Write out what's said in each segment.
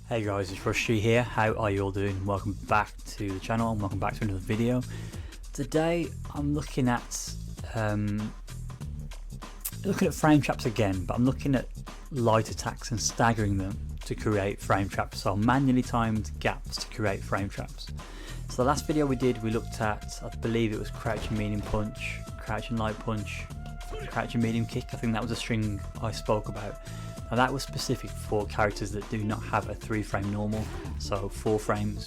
Hey guys, it's Rushy here. How are you all doing? Welcome back to the channel and welcome back to another video. Today I'm looking at frame traps again, but I'm looking at light attacks and staggering them to create frame traps. So manually timed gaps to create frame traps. So the last video we did, we looked at, I believe it was crouching medium punch, crouching light punch, crouching medium kick. I think that was a string I spoke about. Now that was specific for characters that do not have a 3-frame normal, so 4 frame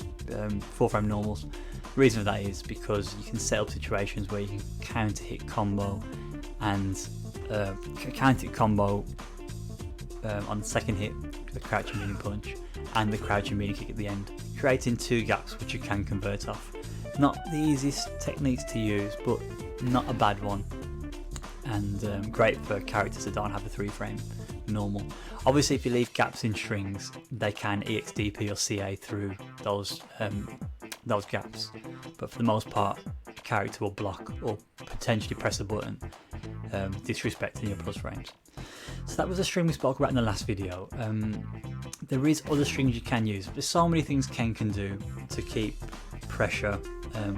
normals. The reason for that is because you can set up situations where you can counter hit combo and counter hit combo on the second hit with the crouching medium punch and the crouching medium kick at the end, creating 2 gaps which you can convert off. Not the easiest techniques to use, but not a bad one, and great for characters that don't have a 3-frame normal. Obviously if you leave gaps in strings, they can EXDP or CA through those gaps, but for the most part a character will block or potentially press a button, disrespecting your plus frames. So that was a string we spoke about in the last video. There is other strings you can use. There's so many things Ken can do to keep pressure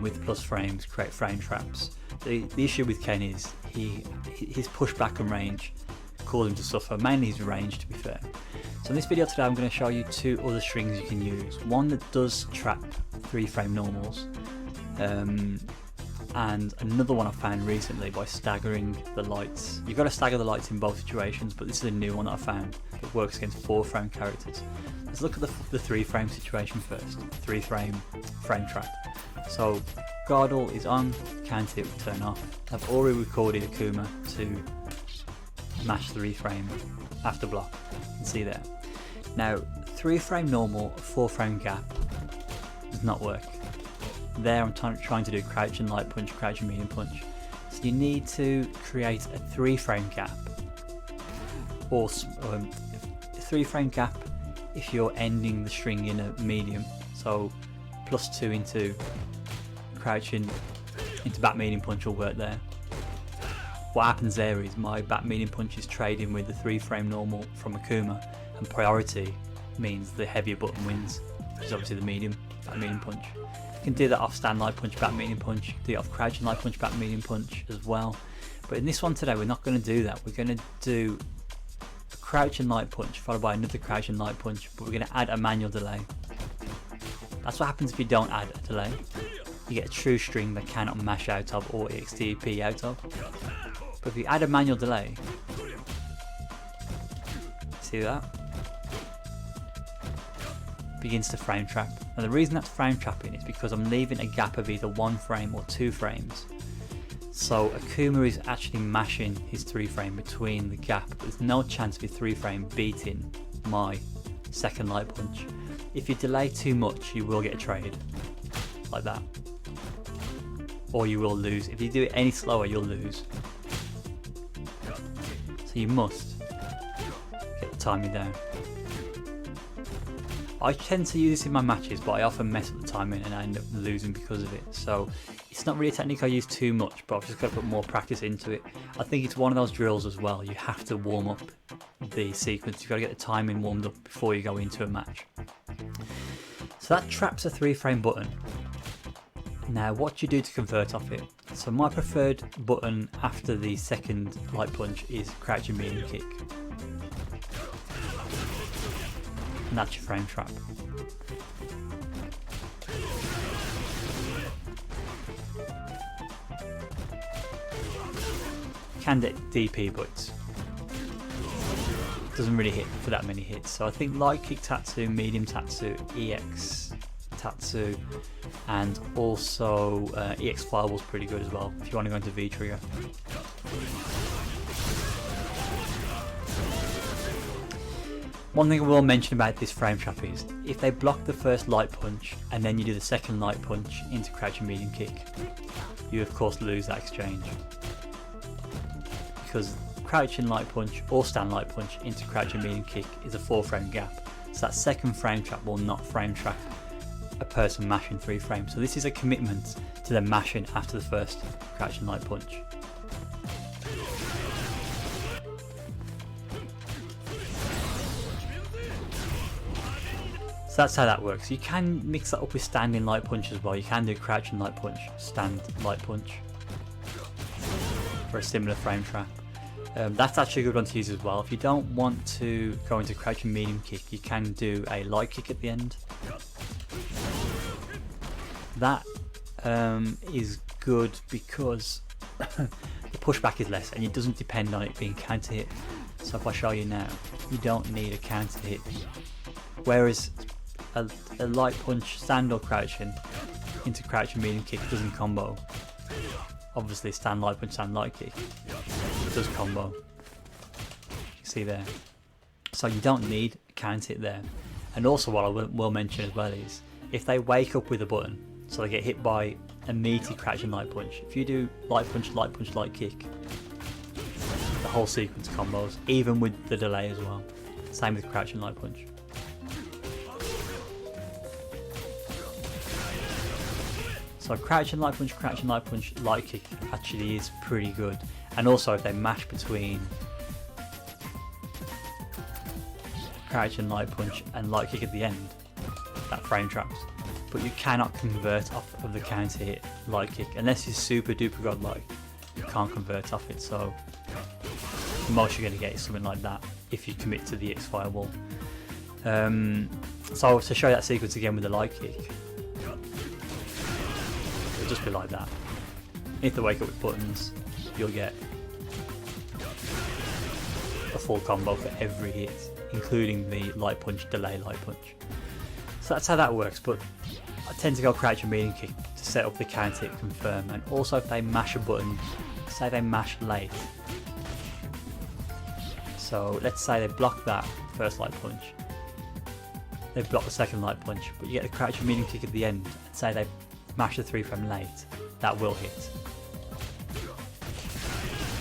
with plus frames, create frame traps. The issue with Ken is his pushback and range cause him to suffer, mainly his range to be fair. So in this video today I'm going to show you 2 other strings you can use. One that does trap 3-frame normals, and another one I found recently by staggering the lights. You've got to stagger the lights in both situations, but this is a new one that I found that works against 4-frame characters. Let's look at the 3-frame situation first. 3-frame frame trap. So Gardle is on, counter hit will turn off. I've already recorded Akuma to mash 3-frame after block. You can see there. Now 3-frame normal, 4-frame gap does not work. There I'm trying to do crouching light punch, crouching medium punch. So you need to create a 3-frame gap, or a 3-frame gap if you're ending the string in a medium. So +2 into crouching into back medium punch will work there. What happens there is my back medium punch is trading with the 3-frame normal from Akuma, and priority means the heavier button wins, which is obviously the back medium punch. You can do that off stand light punch, back medium punch. You can do it off crouching light punch, back medium punch as well. But in this one today we're not going to do that. We're going to do a crouching light punch followed by another crouching light punch, but we're going to add a manual delay. That's what happens if you don't add a delay. You get a true string that cannot mash out of or EXDP out of. But if you add a manual delay, see that? Begins to frame trap. And the reason that's frame trapping is because I'm leaving a gap of either 1 frame or 2 frames. So Akuma is actually mashing his 3-frame between the gap. There's no chance of your 3-frame beating my second light punch. If you delay too much, you will get a trade like that, or you will lose. If you do it any slower, you'll lose. So you must get the timing down. I tend to use this in my matches, but I often mess up the timing and I end up losing because of it. So it's not really a technique I use too much, but I've just got to put more practice into it. I think it's one of those drills as well. You have to warm up the sequence. You've got to get the timing warmed up before you go into a match. So that traps a 3-frame button. Now what do you do to convert off it? So my preferred button after the second light punch is crouching medium kick. And that's your frame trap. Can get DP, but it doesn't really hit for that many hits. So I think light kick Tatsu, medium Tatsu, EX Tatsu, and also EX Fireball's pretty good as well if you want to go into V trigger. One thing I will mention about this frame trap is if they block the first light punch and then you do the second light punch into crouching medium kick, you of course lose that exchange, because crouching light punch or stand light punch into crouching medium kick is a 4-frame gap, so that second frame trap will not frame trap a person mashing 3 frames. So this is a commitment to them mashing after the first crouching light punch. So that's how that works. You can mix that up with standing light punch as well. You can do crouching light punch, stand light punch for a similar frame trap. That's actually a good one to use as well. If you don't want to go into crouching medium kick, you can do a light kick at the end. That is good because the pushback is less and it doesn't depend on it being counter hit. So if I show you now, you don't need a counter hit. Whereas a light punch, stand or crouching into crouching medium kick doesn't combo. Obviously stand light punch, stand light kick, it does combo. You see there. So you don't need a counter hit there. And also what I will mention as well is, if they wake up with a button, so they get hit by a meaty crouching light punch, if you do light punch, light punch, light kick, the whole sequence combos, even with the delay as well. Same with crouching light punch. So crouching light punch, light kick actually is pretty good. And also if they mash between crouching light punch and light kick at the end, that frame traps. But you cannot convert off of the counter hit light kick unless you're super duper godlike. You can't convert off it, so the most you're going to get is something like that if you commit to the X fireball. So to show that sequence again with the light kick, it'll just be like that. If they wake up with buttons, you'll get a full combo for every hit, including the light punch, delay light punch. So that's how that works, but I tend to go crouch and medium kick to set up the counter hit confirm. And also if they mash a button, say they mash late, so let's say they block that first light punch, they block the second light punch, but you get the crouch and medium kick at the end, and say they mash the 3 frame late, that will hit,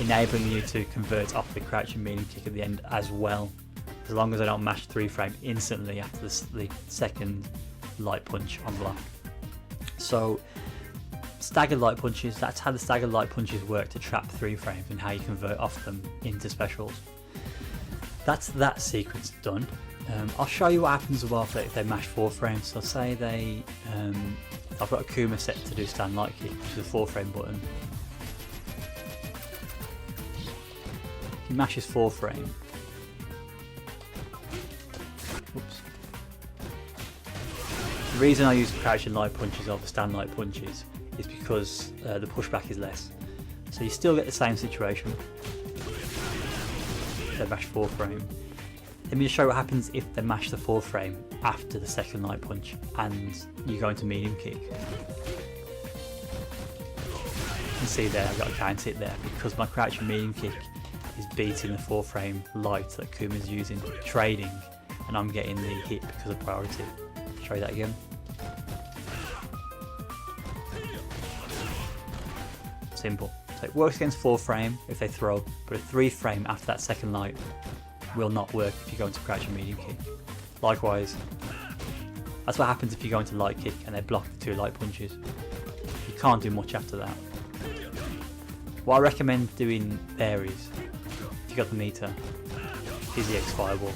enabling you to convert off the crouch and medium kick at the end as well, as long as I don't mash 3 frame instantly after the second light punch on block. So staggered light punches, that's how the staggered light punches work to trap 3 frames and how you convert off them into specials. That's that sequence done. I'll show you what happens as well if they mash 4 frames. So say they, I've got a Kuma set to do stand light kick, which is a 4 frame button. He mashes 4 frame. Oops. The reason I use crouching light punches over stand light punches is because the pushback is less. So you still get the same situation. They mash 4 frame. Let me just show you what happens if they mash the 4 frame after the second light punch and you go into medium kick. You can see there I've got a counter hit there because my crouching medium kick is beating the 4 frame light that Kuma's using, trading, and I'm getting the hit because of priority. Show you that again. Simple. So it works against 4 frame if they throw, but a 3 frame after that second light will not work if you go into crouch and medium kick. Likewise, that's what happens if you go into light kick and they block the 2 light punches. You can't do much after that. What I recommend doing there is, if you got the meter, is the X fireball.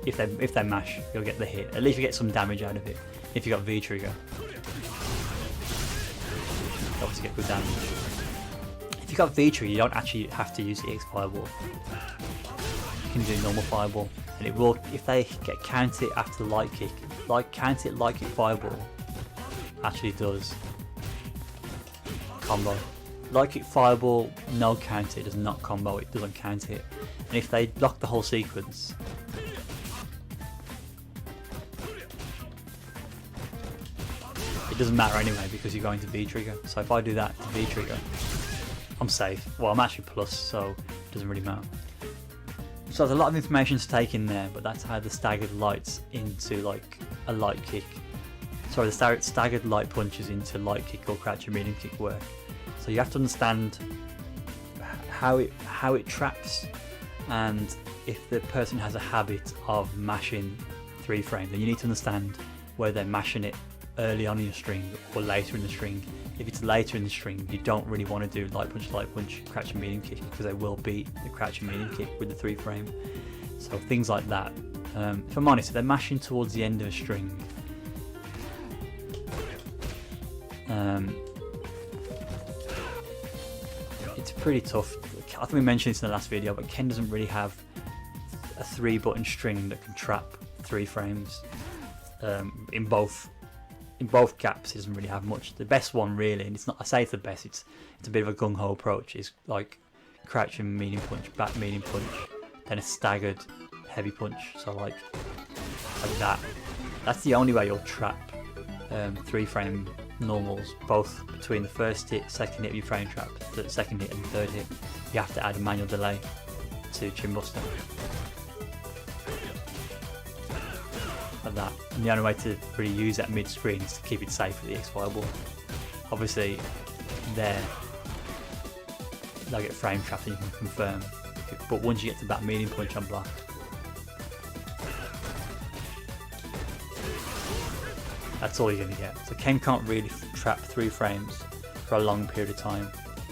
If they mash, you'll get the hit. At least you get some damage out of it. If you got V trigger, you obviously get good damage. If you got V trigger, you don't actually have to use the X fireball. You can do normal fireball, and it will, if they get counter hit after the light kick, counter hit light kick fireball actually does combo. Light kick fireball, no counter, it does not combo, it doesn't counter hit. And if they block the whole sequence, it doesn't matter anyway because you're going to V trigger. So if I do that to V trigger, I'm safe. Well, I'm actually plus, so it doesn't really matter. So there's a lot of information to take in there, but that's how the staggered lights into like a light kick. Sorry, the staggered light punches into light kick or crouch and medium kick work. So you have to understand how it traps, and if the person has a habit of mashing 3 frames, then you need to understand whether they're mashing it early on in the string or later in the string. If it's later in the string, you don't really want to do light punch, crouch and medium kick, because they will beat the crouch and medium kick with the 3 frame. So things like that If I'm honest, if they're mashing towards the end of a string, it's pretty tough. I think we mentioned this in the last video, but Ken doesn't really have a 3-button string that can trap 3 frames. In both gaps, he doesn't really have much. The best one, really, and it's not, I say it's the best, it's a bit of a gung-ho approach, is like crouching medium punch, back medium punch, then a staggered heavy punch. So like that. That's the only way you'll trap 3-frame normals, both between the first hit, second hit of your frame trap, the second hit and the third hit. You have to add a manual delay to chin buster. Like that. And the only way to really use that mid screen is to keep it safe at the XY ball. Obviously there they'll get frame trapped and you can confirm, but once you get to that medium punch on block, that's all you're going to get. So Ken can't really trap 3 frames for a long period of time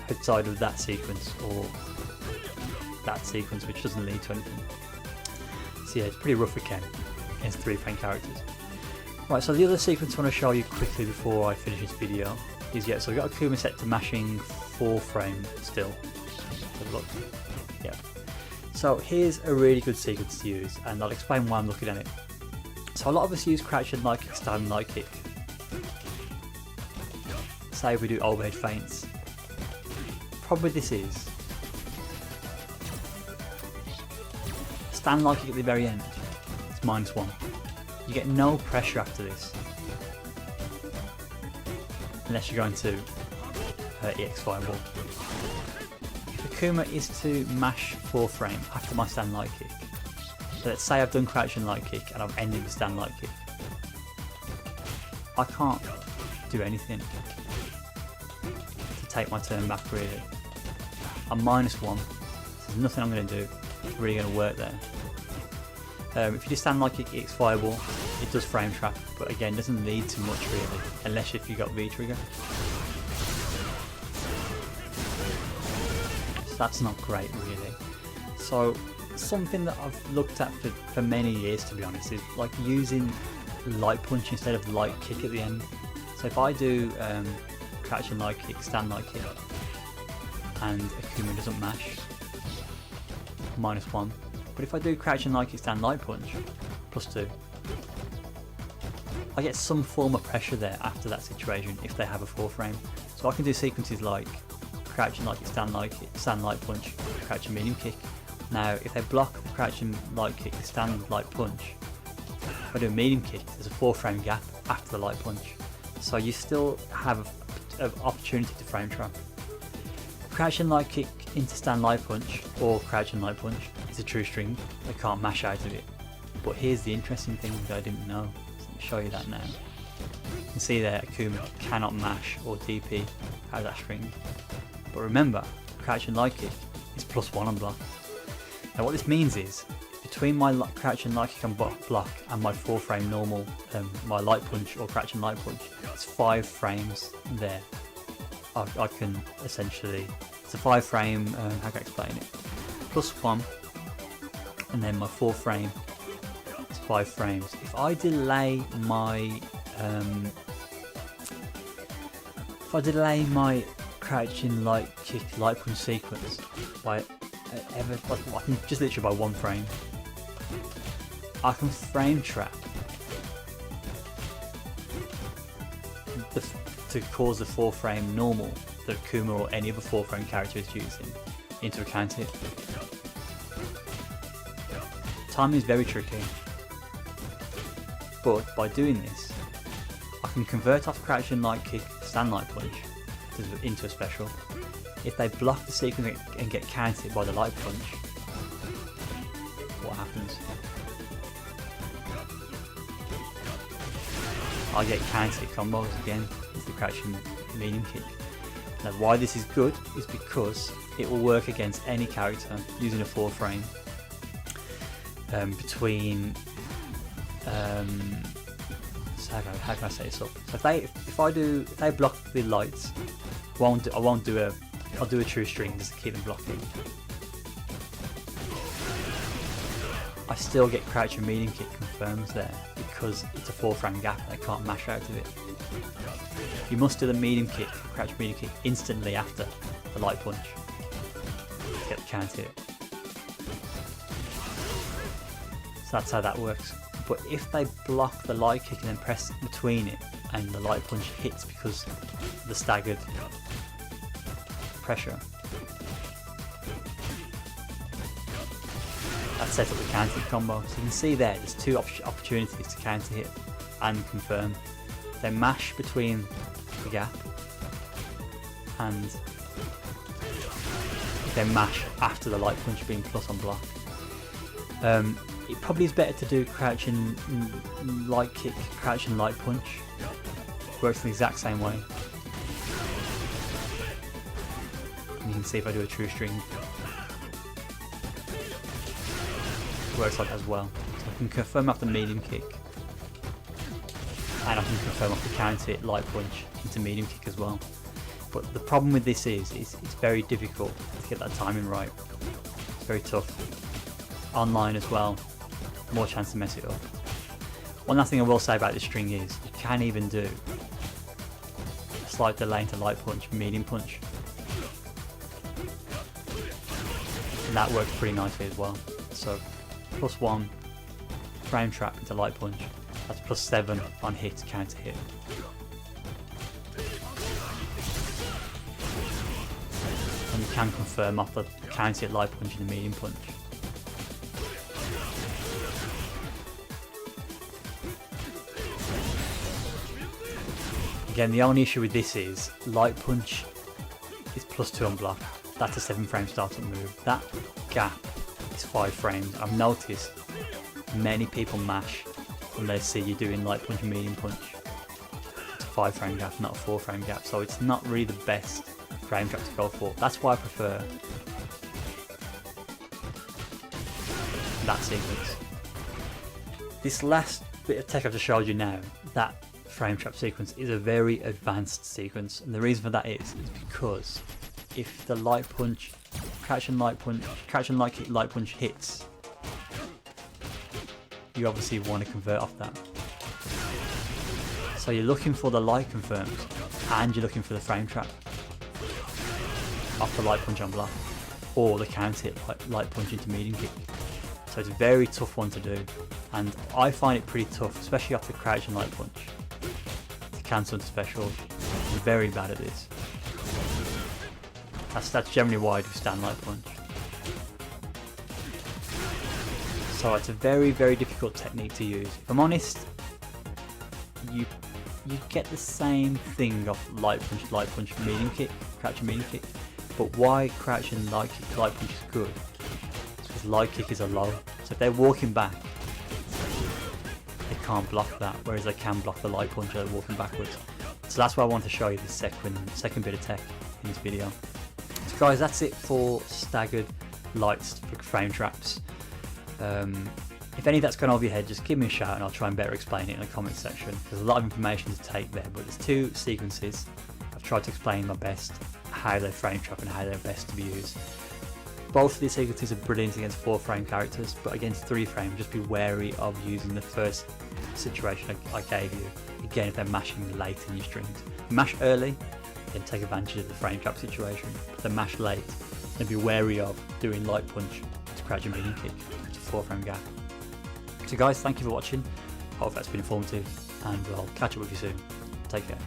outside of that sequence or that sequence, which doesn't lead to anything. So yeah, it's pretty rough for Ken against 3-frame characters. Right, so the other sequence I want to show you quickly before I finish this video is, yeah, so we've got Akuma set to mashing 4-frame still. Have a look. Yeah. So here's a really good sequence to use, and I'll explain why I'm looking at it. So a lot of us use crouch and light kick, stand light kick. Say if we do overhead feints. Problem with this is stand light kick at the very end. It's -1. You get no pressure after this, unless you're going to EX5 ball. If Akuma is to mash 4-frame after my stand light kick, so let's say I've done crouch and light kick and I've ended the stand light kick, I can't do anything to take my turn back really. I'm -1, so there's nothing I'm going to do really going to work there. If you do stand light kick EX5 ball, it does frame trap, but again doesn't lead to much really, unless if you got V trigger. So that's not great really. So something that I've looked at for many years, to be honest, is like using light punch instead of light kick at the end. So if I do crouch and light kick, stand light kick, and Akuma doesn't mash, -1. But if I do crouch and light kick, stand light punch, +2, I get some form of pressure there after that situation if they have a 4-frame. So I can do sequences like crouch and light kick, stand light punch, crouch and medium kick. Now if they block the crouch and light kick, the stand light punch, if I do a medium kick, there's a 4-frame gap after the light punch. So you still have an opportunity to frame trap. Crouch and light kick into stand light punch or crouch and light punch is a true string. They can't mash out of it. But here's the interesting thing that I didn't know. So let me show you that now. You can see there Akuma cannot mash or DP out of that string. But remember, crouch and light kick is +1 on block. Now what this means is, between my crouch and light kick on block and my 4-frame normal, my light punch or crouch and light punch, it's 5 frames there. I can essentially, it's a 5-frame, how can I explain it? +1, and then my 4-frame, it's 5 frames. If I delay my, crouch and light kick, light punch sequence by I can just literally by 1 frame, I can frame trap to cause the 4-frame normal that Akuma or any other 4-frame character is using into a counter hit. Timing is very tricky, but by doing this, I can convert off crouch and light kick, stand light punch into a special. If they block the sequence and get countered by the light punch, what happens? I get counter combos again with the crouch and medium kick. Now why this is good is because it will work against any character using a 4-frame between so how can I set this up? So if they block the lights, I'll do a true string just to keep them blocking. I still get crouch and medium kick confirms there because it's a 4 frame gap and I can't mash out of it. You must do the medium kick, crouch medium kick instantly after the light punch to get the counter hit. So that's how that works. But if they block the light kick and then press between it and the light punch hits because of the staggered pressure, that sets up the counter hit combo. So you can see there's 2 opportunities to counter hit and confirm. They mash between the gap and they mash after the light punch being plus on block. It probably is better to do crouch and light kick, crouch and light punch. Works the exact same way. And you can see if I do a true string, it works like that as well. So I can confirm off the medium kick, and I can confirm off the counter hit light punch into medium kick as well. But the problem with this is it's very difficult to get that timing right. It's very tough. Online as well, more chance to mess it up. One last thing I will say about this string is you can even do a slight delay into light punch, medium punch, and that works pretty nicely as well. So +1 frame trap into light punch, that's +7 on hit, counter hit. And you can confirm off the counter hit, light punch and the medium punch. Again, the only issue with this is light punch is +2 on block. That's a 7 frame startup move. That gap is 5 frames. I've noticed many people mash when they see you doing light punch and medium punch. It's a 5 frame gap, not a 4 frame gap, so it's not really the best frame trap to go for. That's why I prefer that sequence. This last bit of tech I've just showed you now, that frame trap sequence, is a very advanced sequence, and the reason for that is because if the light punch, crouch and light kick, light punch hits, you obviously want to convert off that. So you're looking for the light confirmed and you're looking for the frame trap off the light punch on block or the counter hit light punch into medium kick. So it's a very tough one to do, and I find it pretty tough, especially after crouch and light punch, to cancel into special. I'm very bad at this. That's generally why I do stand light punch. So it's a very, very difficult technique to use. If I'm honest, you get the same thing off light punch, medium kick, crouch and medium kick. But why crouch and light punch is good? It's because light kick is a low. So if they're walking back, they can't block that, whereas they can block the light punch as they're walking backwards. So that's why I want to show you the second bit of tech in this video. So guys, that's it for staggered lights for frame traps. If any of that's gone over your head, just give me a shout and I'll try and better explain it in the comment section. There's a lot of information to take there, but there's 2 sequences. I've tried to explain my best how they frame trap and how they're best to be used. Both of these sequences are brilliant against 4 frame characters, but against 3 frame, just be wary of using the first situation I gave you. Again, if they're mashing late in your strings. Mash early, then take advantage of the frame trap situation. If they mash late, then be wary of doing light punch to crouch and medium kick. It's a 4 frame gap. So guys, thank you for watching. Hope that's been informative, and I'll catch up with you soon. Take care.